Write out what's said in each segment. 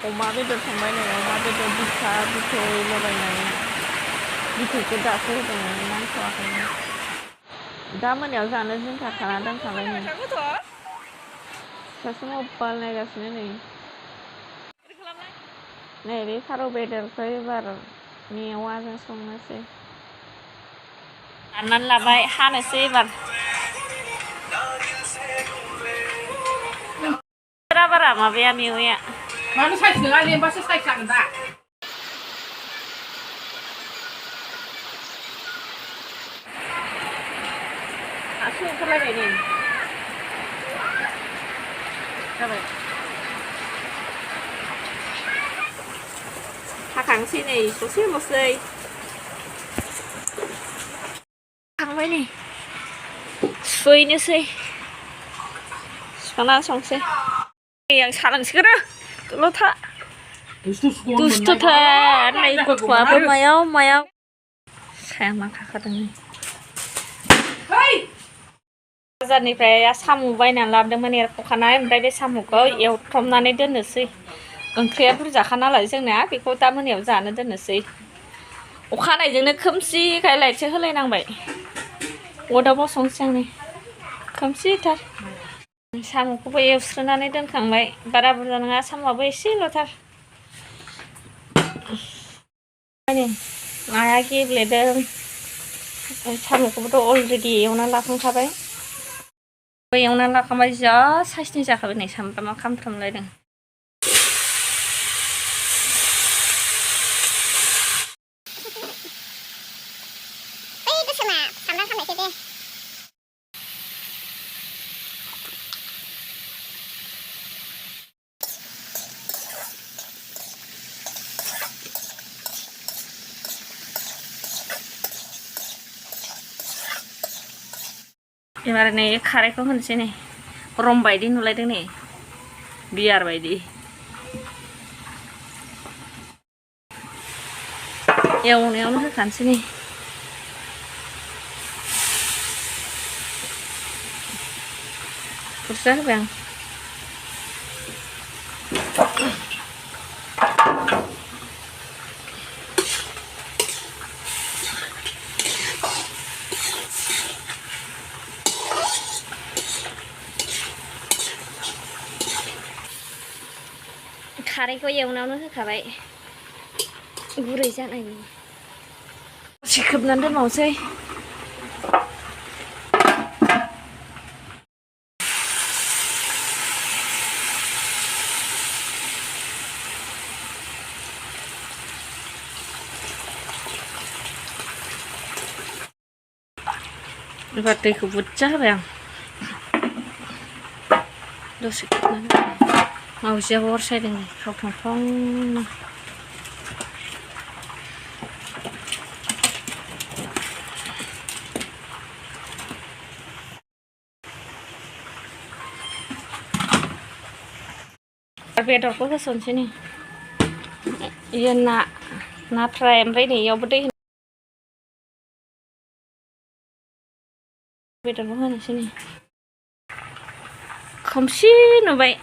अमा बेदर संबाय नै अमा बेदर बिखा बिथै लगायनानै बिथैखौ दासो होदोंमोन नांथ'वाखैमोन दा मोनायाव जानो जिंखा खाना दोनखाबाय नै सासे मबाइल नायगासिनो नै बे फारौ बेदरखौ एबार मेवाजों संनोसै दाननानै लाबाय हानोसै एबार बारा माबाया मेवाया मानो साइज नङा लेमबासो साइज जागोन दा आसु ओंखारलायबाय नै जाबाय हाखांसै नै ससेल'सै खांबाय नै सुहैनोसै सुखांनानै संसै आं सालांसिगोन दल'था दुस्थ'थार नै गथ'आबो मायाव साया मा खाखादों नै बाजारनिफ्राय साम' बायनानै लाबोदोंमोन एरख'खानाय ओमफ्राय बे साम'खौ एवथ्रमनानै दोननोसै ओंख्रिया बुरजाखा नालाय जोंना बेखौ दा मोनायाव जानो दोननोसै अखानायजोंनो खोमसिखाय लाइटसो होलायनांबाय अरदाबाव संसै आं नै खोमसिथार साम'खौबो एवस्रोनानै दोनखांबाय बारा बुरजा नङा साम'आबो एसेल'थार नाया गेब्लेदों साम'खौबोथ' अलरेडि एवनानै लाखांखाबाय एवनानै लाखांबाय जा साइसनि जाखाबाय नै सामब्रामा खामफ्रामलायदों एबार नै खारैखौ होनोसै नै रम बायदि नुलायदों नै बियार बायदि एवनायावनो होखानोसै नै बुरजा होबाय आं खारैखौ एवनायावनो होखाबाय गुरै जानायनि दसे खोबनानै दोनबावनोसै एबार दैखौ बुरजा होबाय आं दसे खोबनानै मावजियाबो अर सायदों खावथं थंनो बेदरखौ होसनसै नै इयो ना फ्राय ओमफ्राय नै इयावबो दै बेदरखौ होनोसै नै खोमसि नुबाय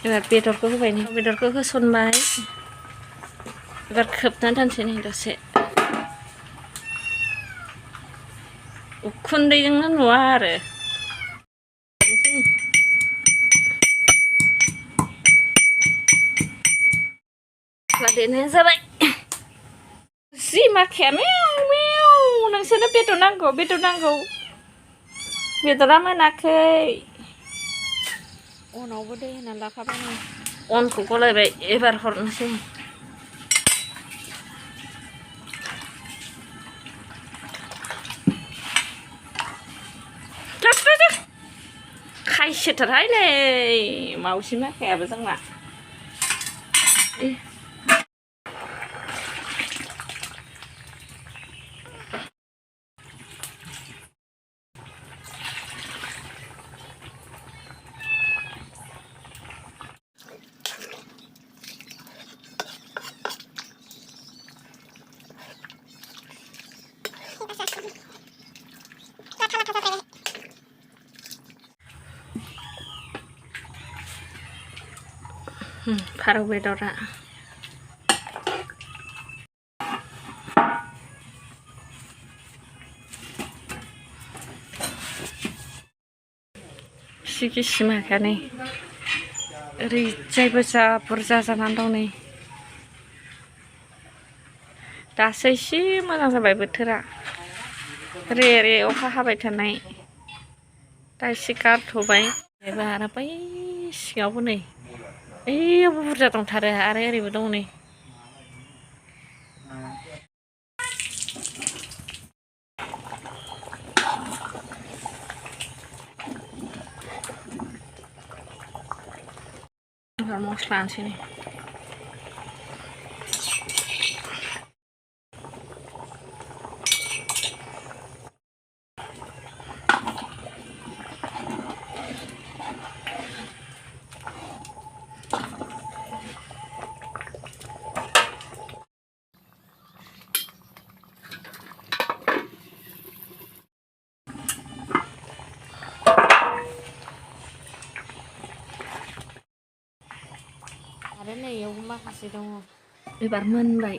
एबार बेदरखौ होबाय नै बेदरखौ होसनबाय एबार खोबनानै दोनसै नै दसे उखुन्दैजोंनो नुवा आरो देनाया जाबाय जि माखाया मेव मेव नोंसोरनो बेदर नांगौ बेदरा मोनाखै अनावबो दै होनानै लाखाबाय नै अनखौ गलायबाय एबार हरनोसै खायसेथारहाय नै मावजि माखायाबो जोंना फारौ बेदरा सिकिसिमाखा नै ओरैजायबो जा बुरजा जानानै दं नै दासो एसे मोजां जाबाय बोथोरा रे रे अखा हाबाय थानाय दा एसे गारथ'बाय एबा आरो बै सिङावबो नै ओइयावबो बुरजा दंथारो आरो ओरैबो दं नै मस्ला होनोसै नै आरो नै इयावबो माखासे दङ एबार मोनबाय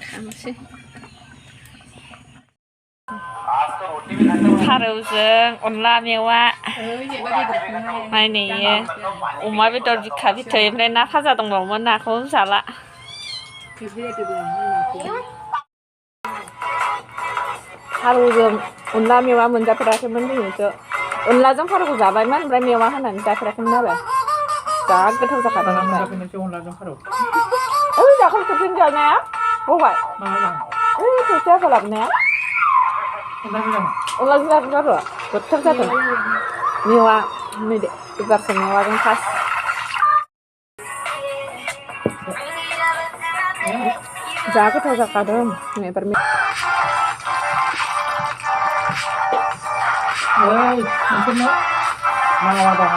खानोसै फारौजों अनला मेवा नायनो अमा बेदर बिखा बिथै ओमफ्राय ना भाजा दंबावोमोन नाखौ जाला फारौजों अनला मेवा मोनजाफेराखैमोन दिनैसो अनलाजों फारौखौ जाबायमोन ओमफ्राय मेवा होनानै जाफेराखैमोन आरो जा गोथाव जाखादों ओइ दाखालि खेबसे जानाया बहाय ओइ खेबसे आफा लाबोनाया अनलाजों जादों आरो गोथाव जादों मेवा नै दे एबारसो मेवाजों फार्स्ट जा गोथाव जाखादों एबार नोंसोरनो मावा दङ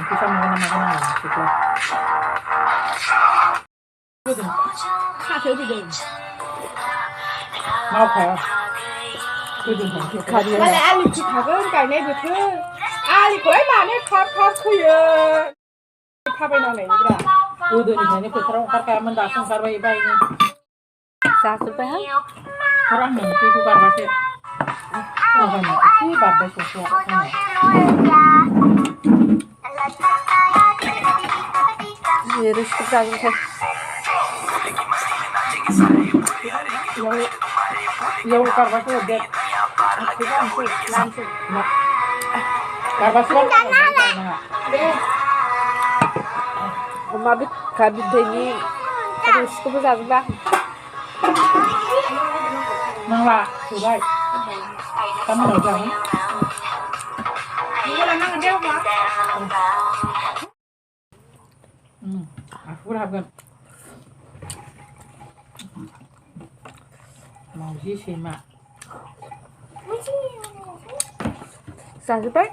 फैसा मोनगोन ना मागोन खासो फैदों मावखाया माने आलि खोखागोन गायनाय बोथोर आलिखौहाय मानो थाब थाब खोयो थाबायनांनायनिब्रा गोदोनिफ्रायनो फोथाराव ओंखारखायामोन दासो ओंखारबाय बायनो जाजोब्बाय आं ओंख्रिखौ गारबासो एसे बारबाय ससेया रोसिखौ जाजोबसै इयाव गारबासो हरदो गारबासो अमा बिखा बिदैनि रोसिखौबो जाजोबा नांला थोबाय दा मोनाव जागोन आखुर हाबगोन मावजि सैमा जाजोब्बाय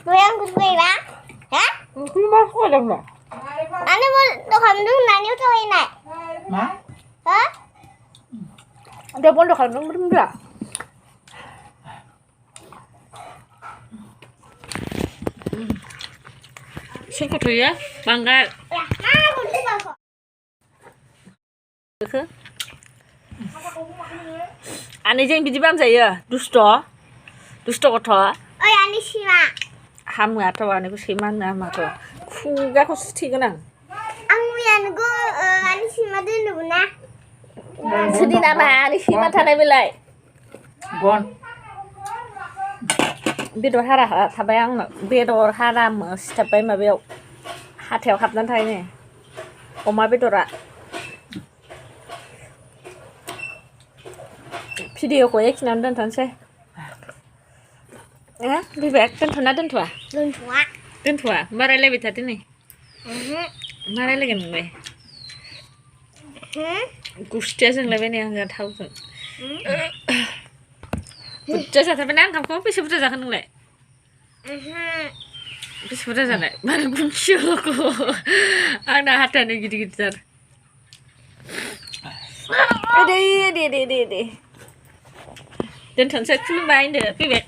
Yang gue ba? Hah? मा सहायदों नो Ane mau dukam nani tuh ini. मा Hah? udah bond खालामदों enggak singkut ya bangga anehजों बिदि बामजायो दुस्ट गथ' Oh ya ini sih mak. हामोआथ' आनैखौ सैमा होनो हामाथ' खुगाखौ सुथेगोन आं Aku yang gue ini sih mak dulu na. sedih nama आनै सैमा थानाय बेलाय गन बेदर हारा थाबाय आंनो बेदर हारामो सिथाबबाय माबायाव हाथायाव हाबनानै थायो नै अमा बेदरा भिडिअखौ एखिनियावनो दोनथ'नोसै बिबेक दोनथ'ना दोनथ'आ Luntua. दोनथ'आ मा रायलायबाय थादो नै मा रायलायगोन नोंलाय गुस्थिया जोंलायबाय नै आङो थावजों बुरजा जाथारबायना ओंखामखौ बेसे बुरजा जाखो नोंलाय बेसे बुरजा जानाय मानो बुंखियोल'खौ आंना हाथायानो गिदिर गिदिर दे दोनथ'नोसै खुलुमबाय होनदो फैबाय